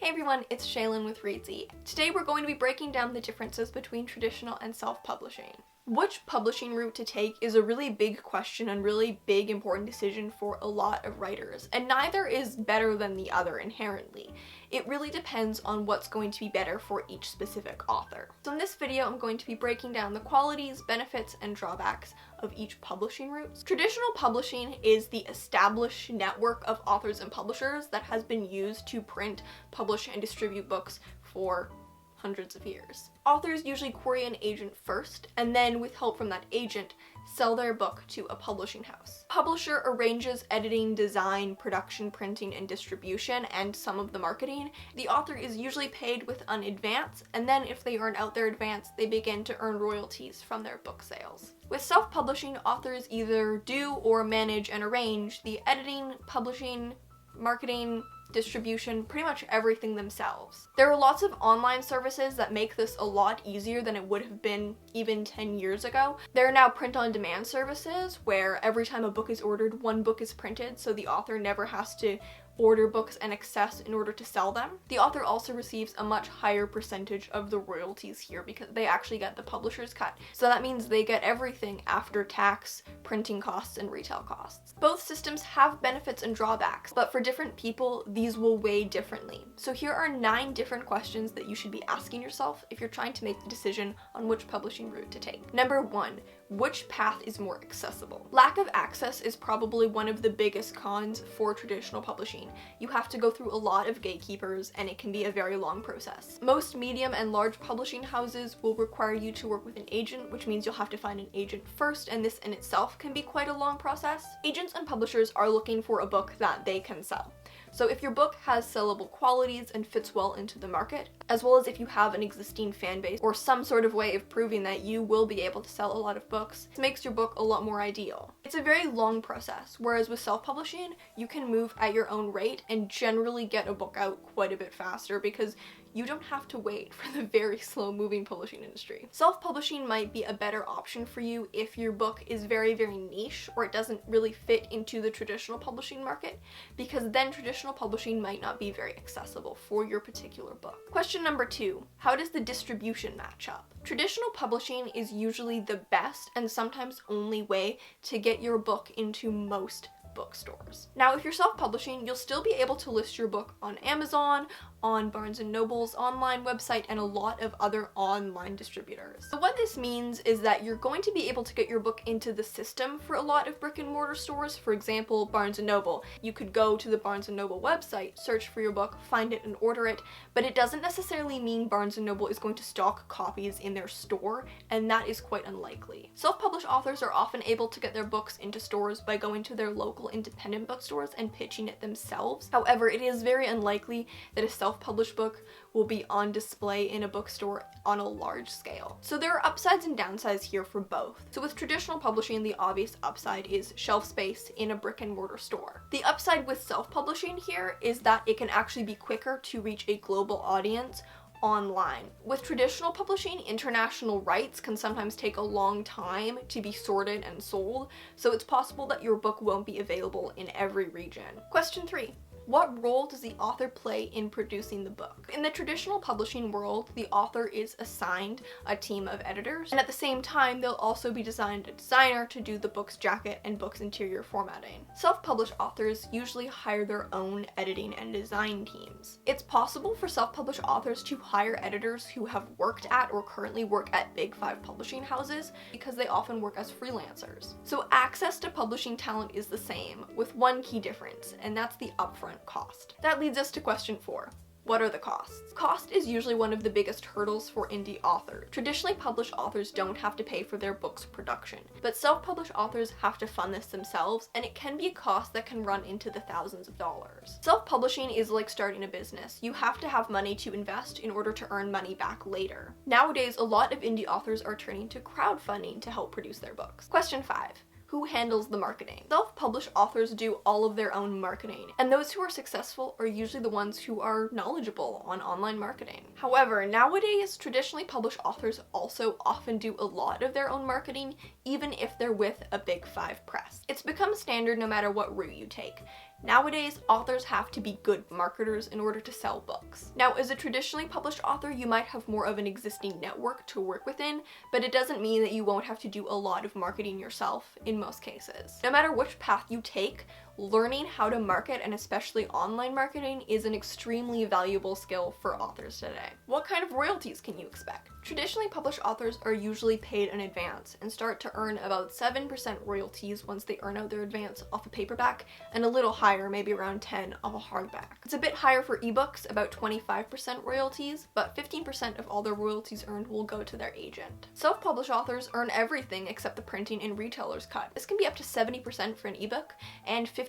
Hey everyone, it's Shaylin with Readsy. Today we're going to be breaking down the differences between traditional and self-publishing. Which publishing route to take is a really big question and really big important decision for a lot of writers, and neither is better than the other inherently. It really depends on what's going to be better for each specific author. So in this video, I'm going to be breaking down the qualities, benefits, and drawbacks of each publishing route. Traditional publishing is the established network of authors and publishers that has been used to print, publish, and distribute books for hundreds of years. Authors usually query an agent first, and then with help from that agent, sell their book to a publishing house. Publisher arranges editing, design, production, printing, and distribution, and some of the marketing. The author is usually paid with an advance, and then if they earn out their advance, they begin to earn royalties from their book sales. With self-publishing, authors either do or manage and arrange the editing, publishing, marketing, distribution, pretty much everything themselves. There are lots of online services that make this a lot easier than it would have been even 10 years ago. There are now print-on-demand services where every time a book is ordered, one book is printed, so the author never has to order books in excess in order to sell them. The author also receives a much higher percentage of the royalties here because they actually get the publisher's cut. So that means they get everything after tax, printing costs, and retail costs. Both systems have benefits and drawbacks, but for different people, these will weigh differently. So here are 9 different questions that you should be asking yourself if you're trying to make the decision on which publishing route to take. Number 1, which path is more accessible? Lack of access is probably one of the biggest cons for traditional publishing. You have to go through a lot of gatekeepers, and it can be a very long process. Most medium and large publishing houses will require you to work with an agent, which means you'll have to find an agent first, and this in itself can be quite a long process. Agents and publishers are looking for a book that they can sell. So if your book has sellable qualities and fits well into the market, as well as if you have an existing fan base or some sort of way of proving that you will be able to sell a lot of books, this makes your book a lot more ideal. It's a very long process, whereas with self-publishing, you can move at your own rate and generally get a book out quite a bit faster because you don't have to wait for the very slow-moving publishing industry. Self-publishing might be a better option for you if your book is very, very niche or it doesn't really fit into the traditional publishing market, because then traditional publishing might not be very accessible for your particular book. Question number 2, how does the distribution match up? Traditional publishing is usually the best and sometimes only way to get your book into most bookstores. Now, if you're self-publishing, you'll still be able to list your book on Amazon, on Barnes & Noble's online website, and a lot of other online distributors. So what this means is that you're going to be able to get your book into the system for a lot of brick and mortar stores. For example, Barnes & Noble. You could go to the Barnes & Noble website, search for your book, find it, and order it, but it doesn't necessarily mean Barnes & Noble is going to stock copies in their store, and that is quite unlikely. Self-published authors are often able to get their books into stores by going to their local independent bookstores and pitching it themselves. However, it is very unlikely that a self-published book will be on display in a bookstore on a large scale. So there are upsides and downsides here for both. So with traditional publishing, the obvious upside is shelf space in a brick and mortar store. The upside with self-publishing here is that it can actually be quicker to reach a global audience online. With traditional publishing, international rights can sometimes take a long time to be sorted and sold, so it's possible that your book won't be available in every region. Question 3. What role does the author play in producing the book? In the traditional publishing world, the author is assigned a team of editors, and at the same time, they'll also be assigned a designer to do the book's jacket and book's interior formatting. Self-published authors usually hire their own editing and design teams. It's possible for self-published authors to hire editors who have worked at or currently work at big 5 publishing houses because they often work as freelancers. So access to publishing talent is the same, with one key difference, and that's the upfront cost. That leads us to question 4. What are the costs? Cost is usually one of the biggest hurdles for indie authors. Traditionally published authors don't have to pay for their book's production, but self-published authors have to fund this themselves, and it can be a cost that can run into the thousands of dollars. Self-publishing is like starting a business. You have to have money to invest in order to earn money back later. Nowadays, a lot of indie authors are turning to crowdfunding to help produce their books. Question 5. Who handles the marketing? Self-published authors do all of their own marketing, and those who are successful are usually the ones who are knowledgeable on online marketing. However, nowadays, traditionally published authors also often do a lot of their own marketing, even if they're with a big 5 press. It's become standard no matter what route you take. Nowadays, authors have to be good marketers in order to sell books. Now, as a traditionally published author, you might have more of an existing network to work within, but it doesn't mean that you won't have to do a lot of marketing yourself in most cases. No matter which path you take, learning how to market, and especially online marketing, is an extremely valuable skill for authors today. What kind of royalties can you expect? Traditionally published authors are usually paid in advance and start to earn about 7% royalties once they earn out their advance off a paperback, and a little higher, maybe around 10 off a hardback. It's a bit higher for ebooks, about 25% royalties, but 15% of all their royalties earned will go to their agent. Self-published authors earn everything except the printing and retailer's cut. This can be up to 70% for an ebook and 50%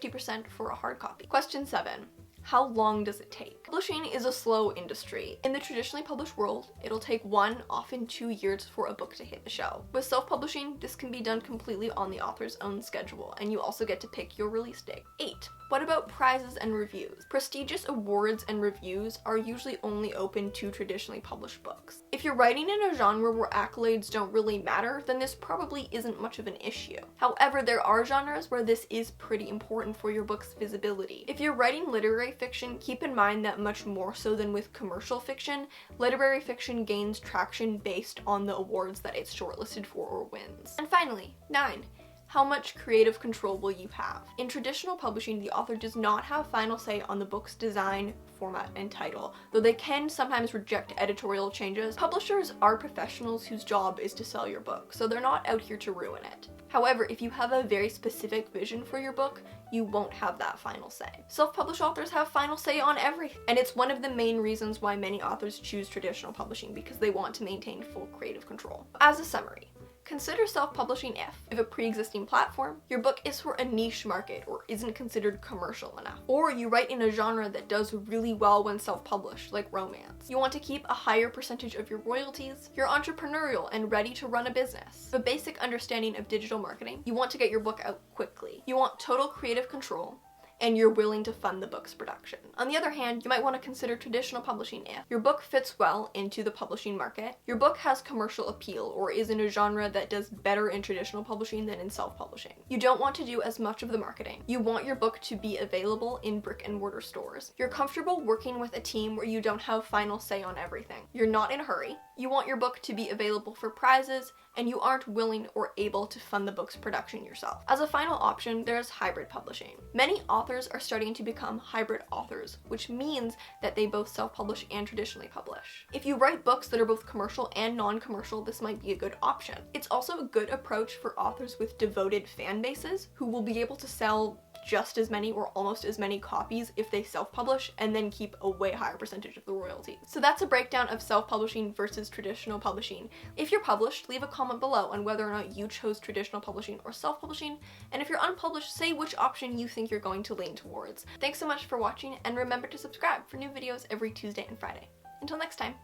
for a hard copy. Question 7. How long does it take? Publishing is a slow industry. In the traditionally published world, it'll take 1, often 2 years for a book to hit the shelf. With self-publishing, this can be done completely on the author's own schedule, and you also get to pick your release date. 8. What about prizes and reviews? Prestigious awards and reviews are usually only open to traditionally published books. If you're writing in a genre where accolades don't really matter, then this probably isn't much of an issue. However, there are genres where this is pretty important for your book's visibility. If you're writing literary fiction, keep in mind that much more so than with commercial fiction, literary fiction gains traction based on the awards that it's shortlisted for or wins. And finally, 9. How much creative control will you have? In traditional publishing, the author does not have final say on the book's design, format, and title, though they can sometimes reject editorial changes. Publishers are professionals whose job is to sell your book, so they're not out here to ruin it. However, if you have a very specific vision for your book, you won't have that final say. Self-published authors have final say on everything, and it's one of the main reasons why many authors choose traditional publishing, because they want to maintain full creative control. As a summary, consider self-publishing if a pre-existing platform, your book is for a niche market or isn't considered commercial enough, or you write in a genre that does really well when self-published, like romance. You want to keep a higher percentage of your royalties, you're entrepreneurial and ready to run a business. A basic understanding of digital marketing, you want to get your book out quickly. You want total creative control, and you're willing to fund the book's production. On the other hand, you might want to consider traditional publishing if your book fits well into the publishing market, your book has commercial appeal or is in a genre that does better in traditional publishing than in self-publishing. You don't want to do as much of the marketing. You want your book to be available in brick and mortar stores. You're comfortable working with a team where you don't have final say on everything. You're not in a hurry. You want your book to be available for prizes, and you aren't willing or able to fund the book's production yourself. As a final option, there's hybrid publishing. Many authors are starting to become hybrid authors, which means that they both self-publish and traditionally publish. If you write books that are both commercial and non-commercial, this might be a good option. It's also a good approach for authors with devoted fan bases who will be able to sell just as many or almost as many copies if they self-publish and then keep a way higher percentage of the royalties. So that's a breakdown of self-publishing versus traditional publishing. If you're published, leave a comment below on whether or not you chose traditional publishing or self-publishing, and if you're unpublished, say which option you think you're going to lean towards. Thanks so much for watching, and remember to subscribe for new videos every Tuesday and Friday. Until next time.